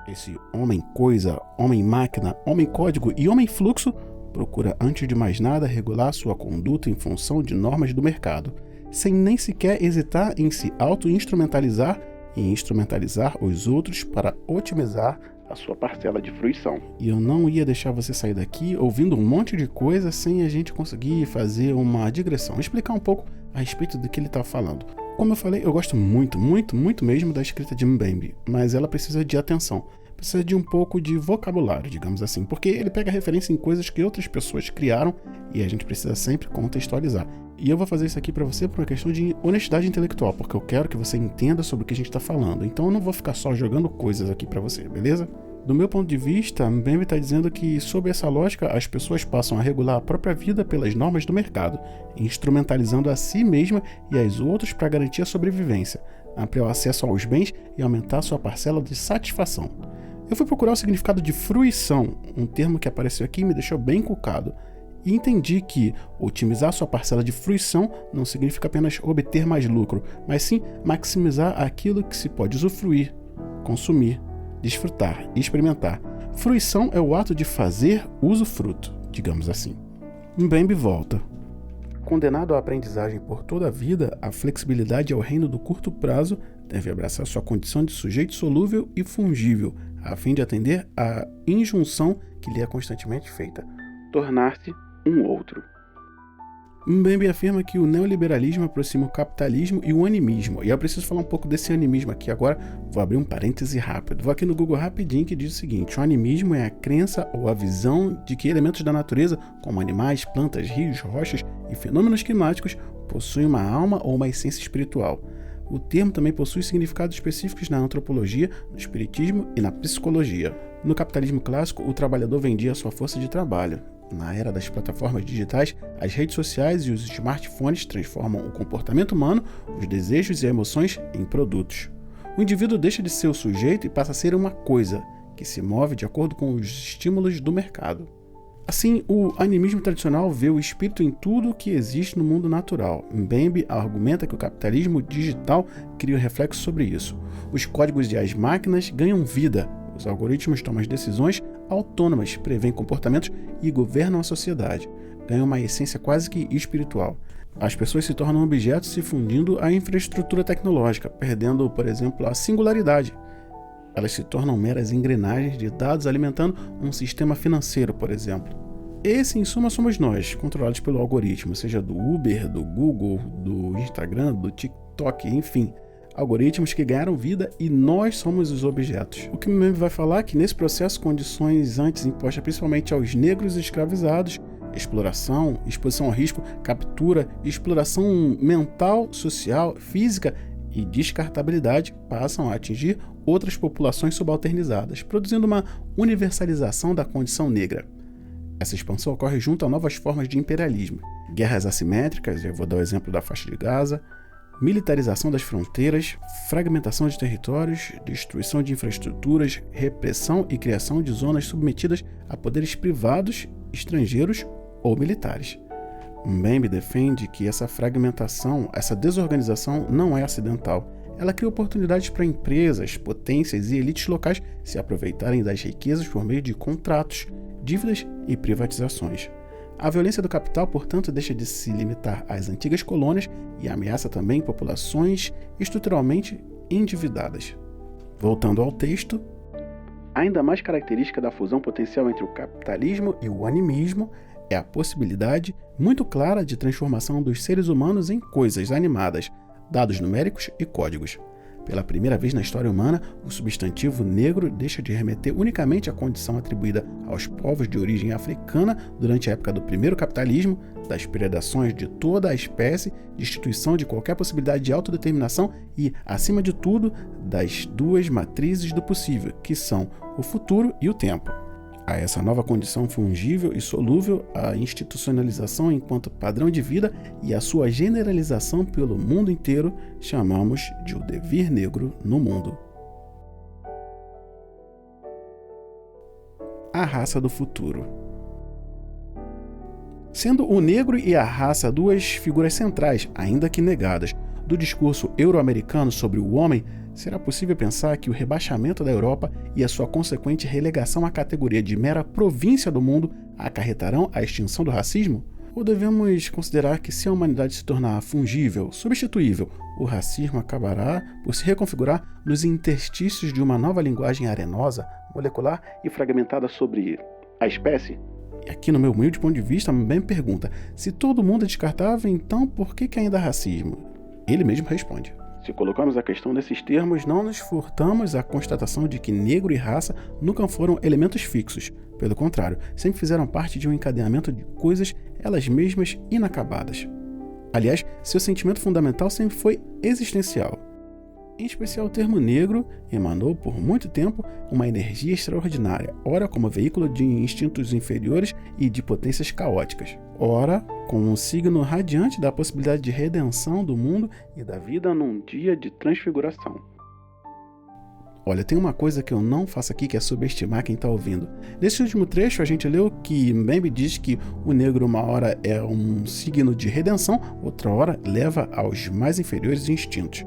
Esse homem-coisa, homem-máquina, homem-código e homem-fluxo procura, antes de mais nada, regular sua conduta em função de normas do mercado, sem nem sequer hesitar em se auto-instrumentalizar e instrumentalizar os outros para otimizar a sua parcela de fruição. E eu não ia deixar você sair daqui ouvindo um monte de coisa sem a gente conseguir fazer uma digressão, explicar um pouco a respeito do que ele está falando. Como eu falei, eu gosto muito mesmo da escrita de Mbembe, mas ela precisa de atenção. Precisa de um pouco de vocabulário, digamos assim, porque ele pega referência em coisas que outras pessoas criaram e a gente precisa sempre contextualizar. E eu vou fazer isso aqui para você por uma questão de honestidade intelectual, porque eu quero que você entenda sobre o que a gente está falando. Então eu não vou ficar só jogando coisas aqui para você, beleza? Do meu ponto de vista, Mbembe está dizendo que, sob essa lógica, as pessoas passam a regular a própria vida pelas normas do mercado, instrumentalizando a si mesma e aos outros para garantir a sobrevivência, ampliar o acesso aos bens e aumentar sua parcela de satisfação. Eu fui procurar o significado de fruição, um termo que apareceu aqui e me deixou bem encucado, e entendi que otimizar sua parcela de fruição não significa apenas obter mais lucro, mas sim maximizar aquilo que se pode usufruir, consumir, desfrutar e experimentar. Fruição é o ato de fazer usufruto, digamos assim. Mbembe volta. Condenado à aprendizagem por toda a vida, a flexibilidade ao reino do curto prazo deve abraçar sua condição de sujeito solúvel e fungível, a fim de atender à injunção que lhe é constantemente feita: tornar-se um outro. Mbembe afirma que o neoliberalismo aproxima o capitalismo e o animismo. E eu preciso falar um pouco desse animismo aqui agora. Vou abrir um parêntese rápido. Vou aqui no Google rapidinho que diz o seguinte: o animismo é a crença ou a visão de que elementos da natureza, como animais, plantas, rios, rochas e fenômenos climáticos, possuem uma alma ou uma essência espiritual. O termo também possui significados específicos na antropologia, no espiritismo e na psicologia. No capitalismo clássico, o trabalhador vendia a sua força de trabalho. Na era das plataformas digitais, as redes sociais e os smartphones transformam o comportamento humano, os desejos e emoções em produtos. O indivíduo deixa de ser o sujeito e passa a ser uma coisa, que se move de acordo com os estímulos do mercado. Assim, o animismo tradicional vê o espírito em tudo o que existe no mundo natural. Mbembe argumenta que o capitalismo digital cria um reflexo sobre isso. Os códigos e as máquinas ganham vida. Os algoritmos tomam as decisões autônomas, preveem comportamentos e governam a sociedade. Ganham uma essência quase que espiritual. As pessoas se tornam objetos se fundindo à infraestrutura tecnológica, perdendo, por exemplo, a singularidade. Elas se tornam meras engrenagens de dados alimentando um sistema financeiro, por exemplo. Esse, em suma, somos nós, controlados pelo algoritmo, seja do Uber, do Google, do Instagram, do TikTok, enfim. algoritmos que ganharam vida e nós somos os objetos. O que o Mbembe vai falar é que nesse processo, condições antes impostas principalmente aos negros escravizados, exploração, exposição ao risco, captura, exploração mental, social, física e descartabilidade passam a atingir outras populações subalternizadas, produzindo uma universalização da condição negra. Essa expansão ocorre junto a novas formas de imperialismo, guerras assimétricas, eu vou dar o exemplo da faixa de Gaza, militarização das fronteiras, fragmentação de territórios, destruição de infraestruturas, repressão e criação de zonas submetidas a poderes privados, estrangeiros ou militares. Mbembe defende que essa fragmentação, essa desorganização não é acidental. Ela cria oportunidades para empresas, potências e elites locais se aproveitarem das riquezas por meio de contratos, dívidas e privatizações. A violência do capital, portanto, deixa de se limitar às antigas colônias e ameaça também populações estruturalmente endividadas. Voltando ao texto, ainda mais característica da fusão potencial entre o capitalismo e o animismo é a possibilidade muito clara de transformação dos seres humanos em coisas animadas, dados numéricos e códigos. Pela primeira vez na história humana, o substantivo negro deixa de remeter unicamente à condição atribuída aos povos de origem africana durante a época do primeiro capitalismo, das predações de toda a espécie, destituição de qualquer possibilidade de autodeterminação e, acima de tudo, das duas matrizes do possível, que são o futuro e o tempo. A essa nova condição fungível e solúvel, a institucionalização enquanto padrão de vida e a sua generalização pelo mundo inteiro, chamamos de o devir negro no mundo. A raça do futuro. Sendo o negro e a raça duas figuras centrais, ainda que negadas, do discurso euro-americano sobre o homem, será possível pensar que o rebaixamento da Europa e a sua consequente relegação à categoria de mera província do mundo acarretarão a extinção do racismo? Ou devemos considerar que, se a humanidade se tornar fungível, substituível, o racismo acabará por se reconfigurar nos interstícios de uma nova linguagem arenosa, molecular e fragmentada sobre a espécie? E aqui, no meu humilde ponto de vista, também me pergunta, se todo mundo é descartável, então por que ainda há racismo? Ele mesmo responde. Se colocarmos a questão desses termos, não nos furtamos à constatação de que negro e raça nunca foram elementos fixos. Pelo contrário, sempre fizeram parte de um encadeamento de coisas elas mesmas inacabadas. Aliás, seu sentimento fundamental sempre foi existencial. Em especial, o termo negro emanou por muito tempo uma energia extraordinária, ora como veículo de instintos inferiores e de potências caóticas, ora como um signo radiante da possibilidade de redenção do mundo e da vida num dia de transfiguração. Olha, tem uma coisa que eu não faço aqui, que é subestimar quem está ouvindo. Nesse último trecho, a gente leu que Mbembe diz que o negro uma hora é um signo de redenção, outra hora leva aos mais inferiores instintos.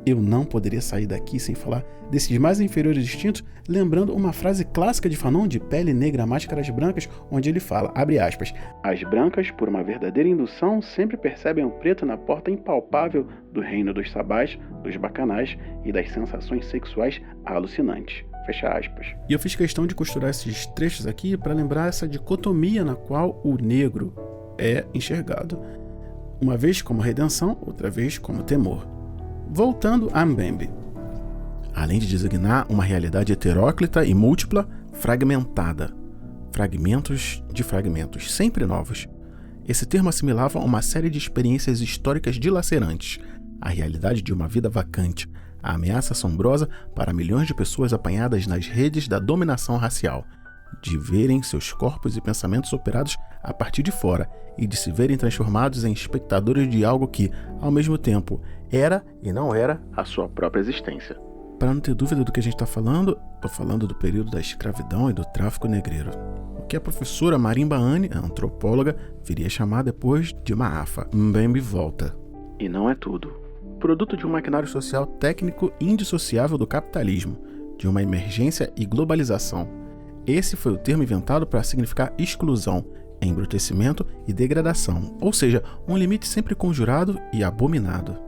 Eu não poderia sair daqui sem falar desses mais inferiores instintos, lembrando uma frase clássica de Fanon, de Pele Negra, Máscaras Brancas, onde ele fala, abre aspas, as brancas, por uma verdadeira indução, sempre percebem o preto na porta impalpável do reino dos sabás, dos bacanais e das sensações sexuais alucinantes. Fecha aspas. E eu fiz questão de costurar esses trechos aqui para lembrar essa dicotomia na qual o negro é enxergado. Uma vez como redenção, outra vez como temor. Voltando a Mbembe. Além de designar uma realidade heteróclita e múltipla, fragmentada. Fragmentos de fragmentos, sempre novos. Esse termo assimilava uma série de experiências históricas dilacerantes, a realidade de uma vida vacante, a ameaça assombrosa para milhões de pessoas apanhadas nas redes da dominação racial, de verem seus corpos e pensamentos operados a partir de fora e de se verem transformados em espectadores de algo que, ao mesmo tempo, era e não era a sua própria existência. Para não ter dúvida do que a gente está falando, estou falando do período da escravidão e do tráfico negreiro. O que a professora Marimba Anne, a antropóloga, viria a chamar depois de uma AFA. Mbembe volta. E não é tudo. Produto de um maquinário social técnico indissociável do capitalismo, de uma emergência e globalização. Esse foi o termo inventado para significar exclusão, embrutecimento e degradação, ou seja, um limite sempre conjurado e abominado.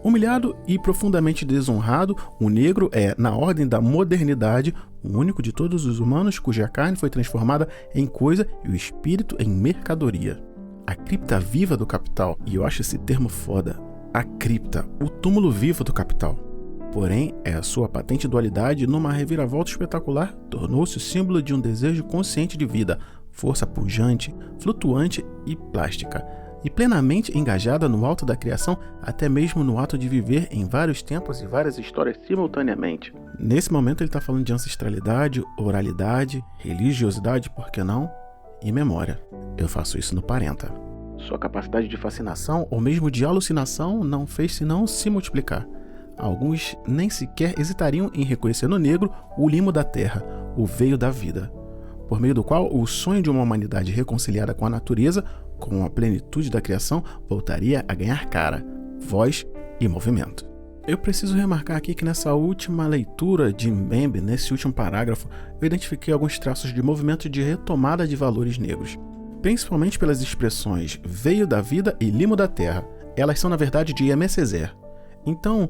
Humilhado e profundamente desonrado, o negro é, na ordem da modernidade, o único de todos os humanos cuja carne foi transformada em coisa e o espírito em mercadoria. A cripta viva do capital, e eu acho esse termo foda, a cripta, o túmulo vivo do capital. Porém, a sua patente dualidade, numa reviravolta espetacular, tornou-se o símbolo de um desejo consciente de vida, força pujante, flutuante e plástica, e plenamente engajada no alto da criação, até mesmo no ato de viver em vários tempos e várias histórias simultaneamente. Nesse momento ele está falando de ancestralidade, oralidade, religiosidade, por que não? E memória. Eu faço isso no Parenta. Sua capacidade de fascinação ou mesmo de alucinação não fez senão se multiplicar. Alguns nem sequer hesitariam em reconhecer no negro o limo da terra, o veio da vida, por meio do qual o sonho de uma humanidade reconciliada com a natureza, com a plenitude da criação, voltaria a ganhar cara, voz e movimento. Eu preciso remarcar aqui que nessa última leitura de Mbembe, nesse último parágrafo, eu identifiquei alguns traços de movimento de retomada de valores negros, principalmente pelas expressões veio da vida e limo da terra. Elas são na verdade de Aimé Césaire. Então,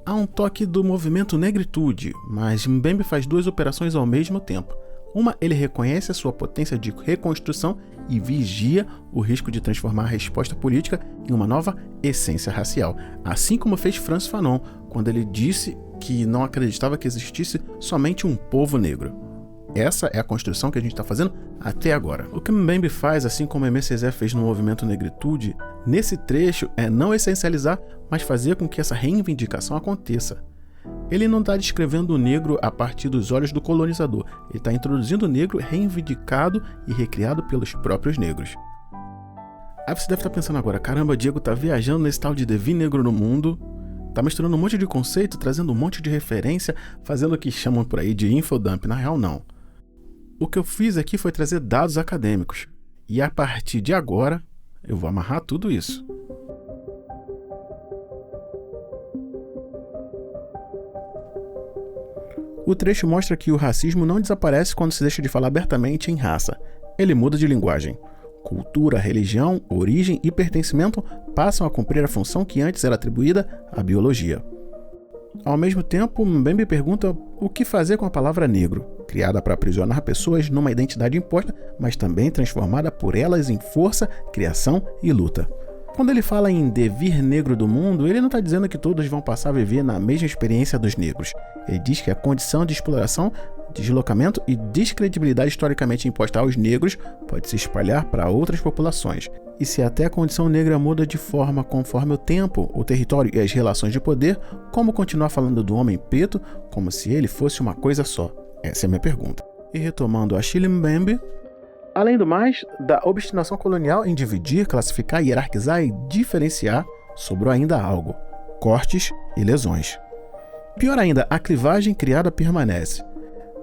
há um toque do movimento negritude, mas Mbembe faz duas operações ao mesmo tempo. Uma, ele reconhece a sua potência de reconstrução e vigia o risco de transformar a resposta política em uma nova essência racial, assim como fez Frantz Fanon, quando ele disse que não acreditava que existisse somente um povo negro. Essa é a construção que a gente está fazendo até agora. O que Mbembe faz, assim como Aimé Césaire fez no movimento negritude, nesse trecho é não essencializar, mas fazer com que essa reivindicação aconteça. Ele não está descrevendo o negro a partir dos olhos do colonizador, ele está introduzindo o negro reivindicado e recriado pelos próprios negros. Aí você deve estar pensando agora, caramba, Diego tá viajando nesse tal de devir negro no mundo, tá misturando um monte de conceito, trazendo um monte de referência, fazendo o que chamam por aí de infodump. Na real, não. O que eu fiz aqui foi trazer dados acadêmicos, e a partir de agora eu vou amarrar tudo isso. O trecho mostra que o racismo não desaparece quando se deixa de falar abertamente em raça. Ele muda de linguagem. Cultura, religião, origem e pertencimento passam a cumprir a função que antes era atribuída à biologia. Ao mesmo tempo, Mbembe pergunta o que fazer com a palavra negro, criada para aprisionar pessoas numa identidade imposta, mas também transformada por elas em força, criação e luta. Quando ele fala em devir negro do mundo, ele não está dizendo que todos vão passar a viver na mesma experiência dos negros. Ele diz que a condição de exploração, deslocamento e descredibilidade historicamente imposta aos negros pode se espalhar para outras populações. E se até a condição negra muda de forma conforme o tempo, o território e as relações de poder, como continuar falando do homem preto como se ele fosse uma coisa só? Essa é a minha pergunta. E retomando Achille Mbembe, além do mais, da obstinação colonial em dividir, classificar, hierarquizar e diferenciar, sobrou ainda algo: cortes e lesões. Pior ainda, a clivagem criada permanece.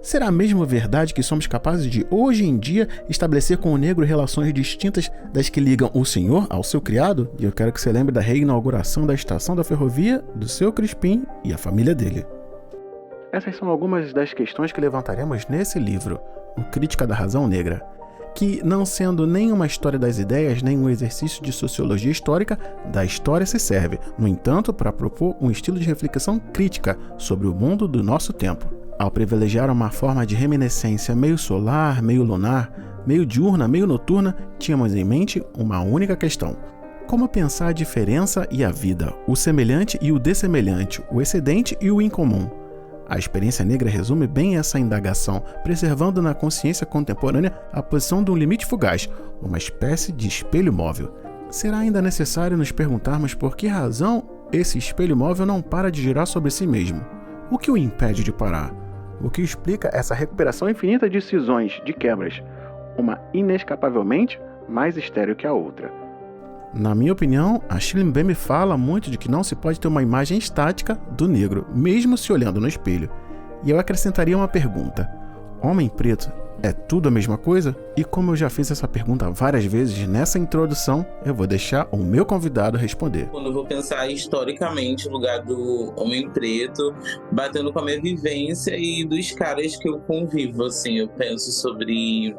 Será mesmo verdade que somos capazes de, hoje em dia, estabelecer com o negro relações distintas das que ligam o senhor ao seu criado? E eu quero que você lembre da reinauguração da estação da ferrovia, do seu Crispim e a família dele. Essas são algumas das questões que levantaremos nesse livro, O Crítica da Razão Negra, que, não sendo nem uma história das ideias, nem um exercício de sociologia histórica, da história se serve, no entanto, para propor um estilo de reflexão crítica sobre o mundo do nosso tempo. Ao privilegiar uma forma de reminiscência meio solar, meio lunar, meio diurna, meio noturna, tínhamos em mente uma única questão: como pensar a diferença e a vida, o semelhante e o dessemelhante, o excedente e o incomum? A experiência negra resume bem essa indagação, preservando na consciência contemporânea a posição de um limite fugaz, uma espécie de espelho móvel. Será ainda necessário nos perguntarmos por que razão esse espelho móvel não para de girar sobre si mesmo. O que o impede de parar? O que explica essa recuperação infinita de cisões, de quebras, uma inescapavelmente mais estéril que a outra? Na minha opinião, Achille Mbembe fala muito de que não se pode ter uma imagem estática do negro, mesmo se olhando no espelho. E eu acrescentaria uma pergunta: homem preto é tudo a mesma coisa? E como eu já fiz essa pergunta várias vezes nessa introdução, eu vou deixar o meu convidado responder. Quando eu vou pensar historicamente o lugar do homem preto, batendo com a minha vivência e dos caras que eu convivo, assim, eu penso sobre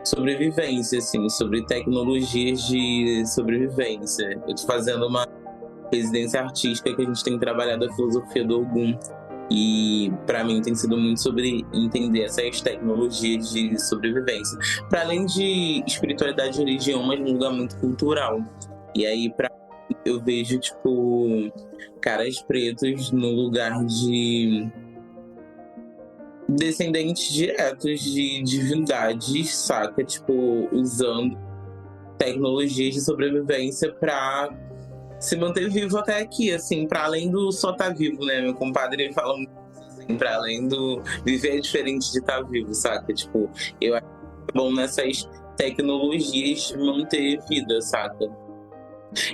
sobrevivência, assim, sobre tecnologias de sobrevivência. Eu tô fazendo uma residência artística que a gente tem trabalhado a filosofia do Ogum. E para mim tem sido muito sobre entender essas tecnologias de sobrevivência. Para além de espiritualidade e religião, mas um lugar muito cultural. E aí, para eu vejo, tipo, caras pretos no lugar de descendentes diretos de divindades, saca? Tipo, usando tecnologias de sobrevivência pra se manter vivo até aqui, assim, pra além do só tá vivo, né? Meu compadre fala muito assim, pra além do viver é diferente de estar vivo, saca? Tipo, eu acho bom nessas tecnologias manter vida, saca?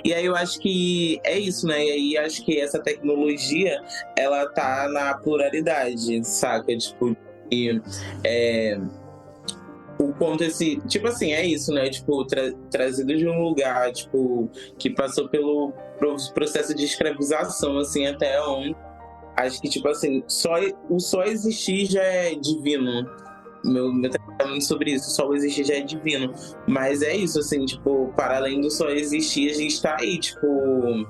E aí eu acho que é isso, né? E aí acho que essa tecnologia, ela tá na pluralidade, saca? Tipo, o quanto esse... Tipo assim, é isso, né? Tipo, trazido de um lugar, tipo, que passou pelo processo de escravização, assim, até onde... Acho que, tipo assim, o só existir já é divino. Meu trabalho é muito sobre isso, só o existir já é divino. Mas é isso, assim, tipo, para além do só existir, a gente tá aí, tipo...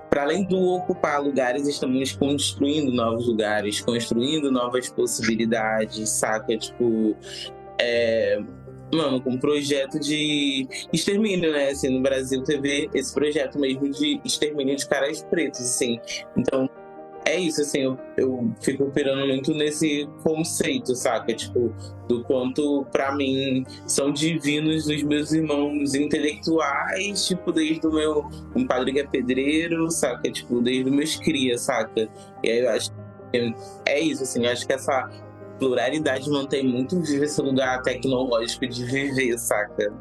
Para além do ocupar lugares, estamos construindo novos lugares, construindo novas possibilidades, saca? Tipo, mano, com um projeto de extermínio, né? Assim, no Brasil teve esse projeto mesmo de extermínio de caras pretos, assim. Então, é isso, assim, eu fico pirando muito nesse conceito, saca? Tipo, do quanto, pra mim, são divinos os meus irmãos intelectuais, tipo, desde o meu compadre que é pedreiro, saca? Tipo, desde os meus crias, saca? E aí eu acho que é isso, assim, eu acho que essa pluralidade mantém muito vivo esse lugar tecnológico de viver, saca?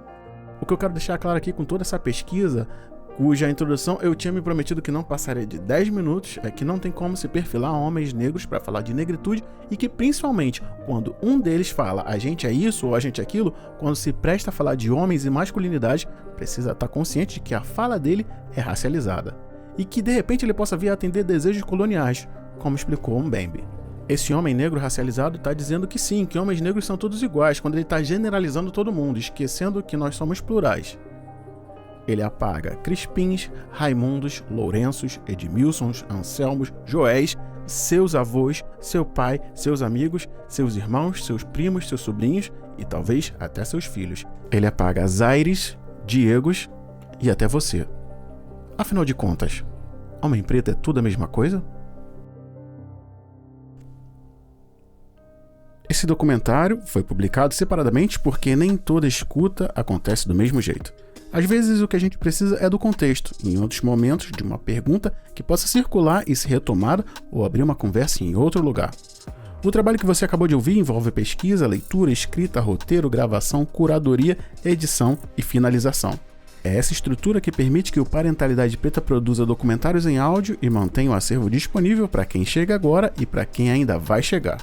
O que eu quero deixar claro aqui com toda essa pesquisa, cuja introdução eu tinha me prometido que não passaria de 10 minutos, é que não tem como se perfilar homens negros para falar de negritude e que principalmente quando um deles fala a gente é isso ou a gente é aquilo, quando se presta a falar de homens e masculinidade, precisa estar consciente de que a fala dele é racializada e que de repente ele possa vir a atender desejos coloniais, como explicou Mbembe. Esse homem negro racializado está dizendo que sim, que homens negros são todos iguais, quando ele está generalizando todo mundo, esquecendo que nós somos plurais. Ele apaga Crispins, Raimundos, Lourenços, Edmilsons, Anselmos, Joés, seus avós, seu pai, seus amigos, seus irmãos, seus primos, seus sobrinhos e talvez até seus filhos. Ele apaga Zaires, Diegos e até você. Afinal de contas, homem preto é tudo a mesma coisa? Esse documentário foi publicado separadamente porque nem toda escuta acontece do mesmo jeito. Às vezes o que a gente precisa é do contexto, e em outros momentos de uma pergunta que possa circular e ser retomada ou abrir uma conversa em outro lugar. O trabalho que você acabou de ouvir envolve pesquisa, leitura, escrita, roteiro, gravação, curadoria, edição e finalização. É essa estrutura que permite que o Parentalidade Preta produza documentários em áudio e mantenha o acervo disponível para quem chega agora e para quem ainda vai chegar.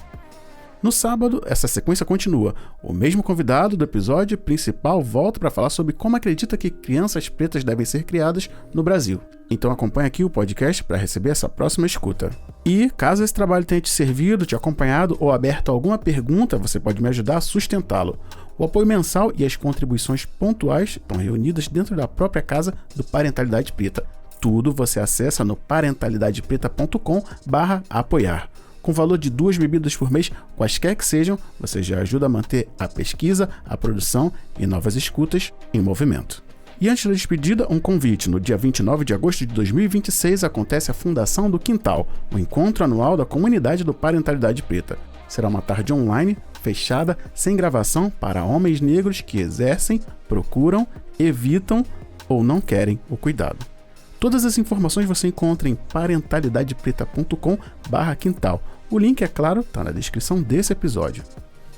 No sábado, essa sequência continua. O mesmo convidado do episódio principal volta para falar sobre como acredita que crianças pretas devem ser criadas no Brasil. Então acompanhe aqui o podcast para receber essa próxima escuta. E, caso esse trabalho tenha te servido, te acompanhado ou aberto alguma pergunta, você pode me ajudar a sustentá-lo. O apoio mensal e as contribuições pontuais estão reunidas dentro da própria casa do Parentalidade Preta. Tudo você acessa no parentalidadepreta.com/apoiar. Com valor de 2 bebidas por mês, quaisquer que sejam, você já ajuda a manter a pesquisa, a produção e novas escutas em movimento. E antes da despedida, um convite. No dia 29 de agosto de 2026 acontece a Fundação do Quintal, o encontro anual da comunidade do Parentalidade Preta. Será uma tarde online, fechada, sem gravação, para homens negros que exercem, procuram, evitam ou não querem o cuidado. Todas as informações você encontra em parentalidadepreta.com/quintal. O link, é claro, está na descrição desse episódio.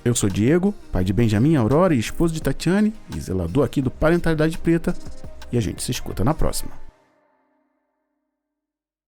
Eu sou Diego, pai de Benjamin, Aurora e esposo de Tatiane, e zelador aqui do Parentalidade Preta, e a gente se escuta na próxima.